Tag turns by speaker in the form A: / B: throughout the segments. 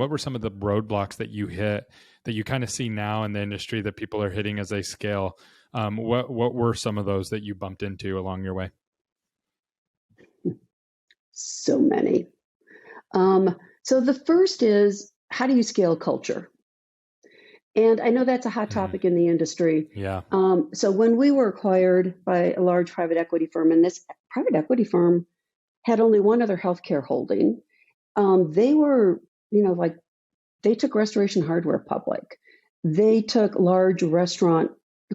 A: What were some of the roadblocks that you hit that you kind of see now in the industry that people are hitting as they scale? What were some of those that you bumped into along your way?
B: So many. So the first is, how do you scale culture? And I know that's a hot topic in the industry.
A: Yeah.
B: So when we were acquired by a large private equity firm, and this private equity firm had only one other healthcare holding, they were, like they took Restoration Hardware public. They took large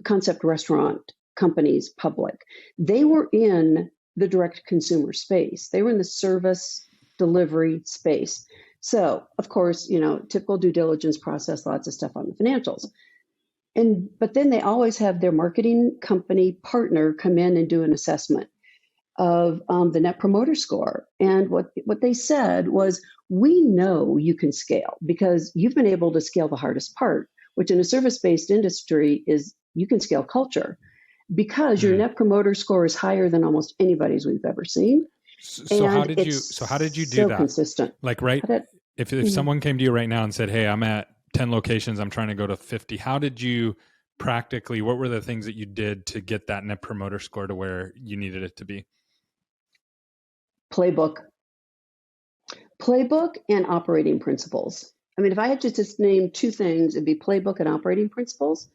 B: concept restaurant companies public. They were in the direct consumer space. They were in the service delivery space. So, of course, typical due diligence process, lots of stuff on the financials. But then they always have their marketing company partner come in and do an assessment of the Net Promoter Score. And what they said was, we know you can scale because you've been able to scale the hardest part, which in a service-based industry is you can scale culture because your Net Promoter Score is higher than almost anybody's we've ever seen.
A: So how did you do that?
B: Consistent.
A: Like, right. If someone came to you right now and said, hey, I'm at 10 locations, I'm trying to go to 50. How did you practically, what were the things that you did to get that Net Promoter Score to where you needed it to be?
B: Playbook and operating principles. I mean, if I had to just name two things, it'd be playbook and operating principles.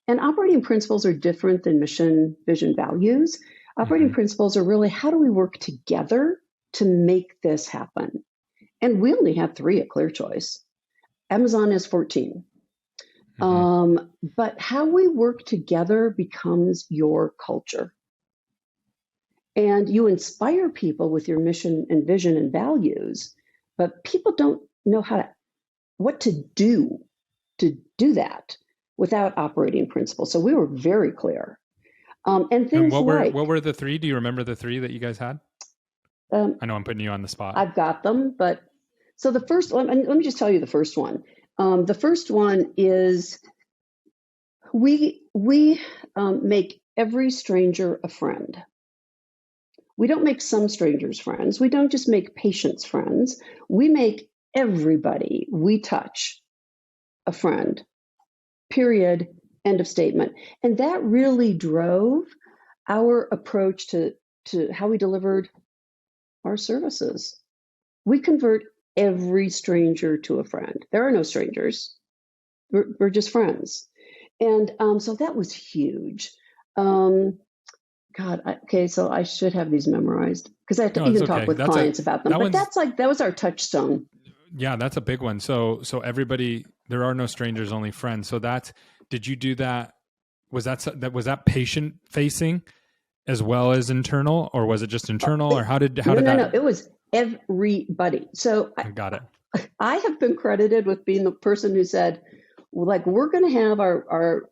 B: And operating principles are different than mission, vision, values. Operating principles are really, how do we work together to make this happen? And we only have 3 at ClearChoice. Amazon has 14. But how we work together becomes your culture. And you inspire people with your mission and vision and values, but people don't know what to do that without operating principles. So we were very clear. And things
A: what were the 3? Do you remember the 3 that you guys had? I know I'm putting you on the spot.
B: I've got them, but so the first one, let me just tell you the first one. The first one is we make every stranger a friend. We don't make some strangers friends. We don't just make patients friends. We make everybody we touch a friend, period, end of statement. And that really drove our approach to how we delivered our services. We convert every stranger to a friend. There are no strangers. We're just friends. And so that was huge. So I should have these memorized because I have to talk with clients about them. But that was our touchstone.
A: Yeah, that's a big one. So everybody, there are no strangers, only friends. So did you do that? Was that patient facing as well as internal, or was it just internal, or how did that?
B: No, it was everybody. So
A: I got it.
B: I have been credited with being the person who said, like, we're going to have our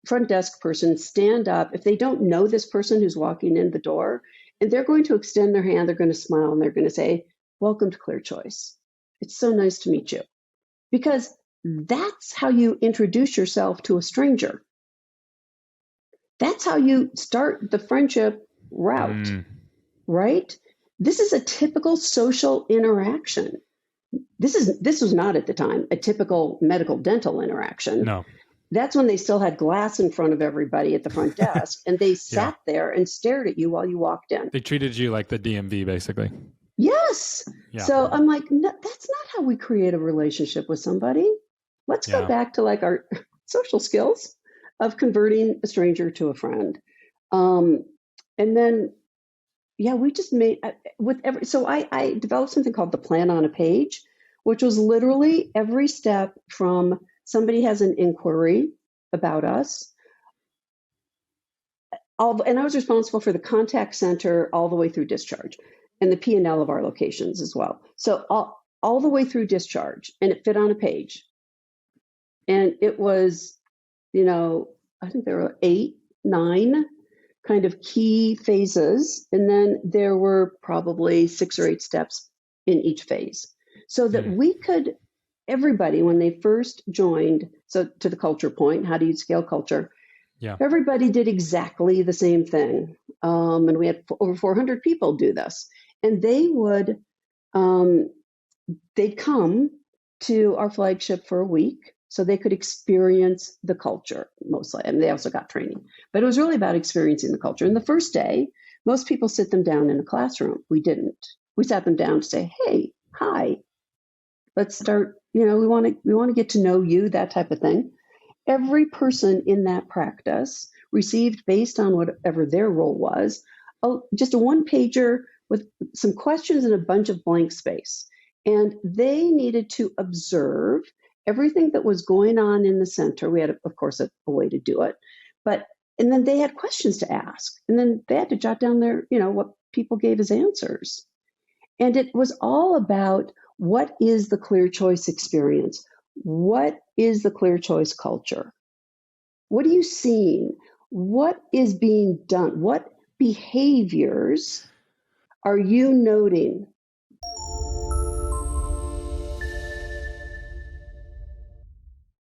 B: front desk person stand up if they don't know this person who's walking in the door, and they're going to extend their hand, they're going to smile, and they're going to say, welcome to ClearChoice. It's so nice to meet you. Because that's how you introduce yourself to a stranger. That's how you start the friendship route, right? This is a typical social interaction. This was not at the time a typical medical dental interaction.
A: No.
B: That's when they still had glass in front of everybody at the front desk, and they sat there and stared at you while you walked in.
A: They treated you like the DMV, basically.
B: Yes. Yeah. So I'm like, no, that's not how we create a relationship with somebody. Let's go back to like our social skills of converting a stranger to a friend. And then, we just made so I developed something called the plan on a page, which was literally every step from somebody has an inquiry about us. And I was responsible for the contact center all the way through discharge and the P&L of our locations as well. So all the way through discharge, and it fit on a page. And it was, I think there were 8, 9 kind of key phases. And then there were probably 6 or 8 steps in each phase so that we could, everybody, when they first joined, so to the culture point, how do you scale culture? Yeah. Everybody did exactly the same thing. And we had over 400 people do this. And they would, they'd come to our flagship for a week so they could experience the culture mostly. And they also got training. But it was really about experiencing the culture. And the first day, most people sit them down in a classroom. We didn't. We sat them down to say, hey, hi, let's start, we want to get to know you, that type of thing. Every person in that practice received, based on whatever their role was, just a one pager with some questions and a bunch of blank space. And they needed to observe everything that was going on in the center. We had, of course, a way to do it. And then they had questions to ask. And then they had to jot down what people gave as answers. And it was all about, what is the clear choice experience? What is the clear choice culture? What are you seeing? What is being done? What behaviors are you noting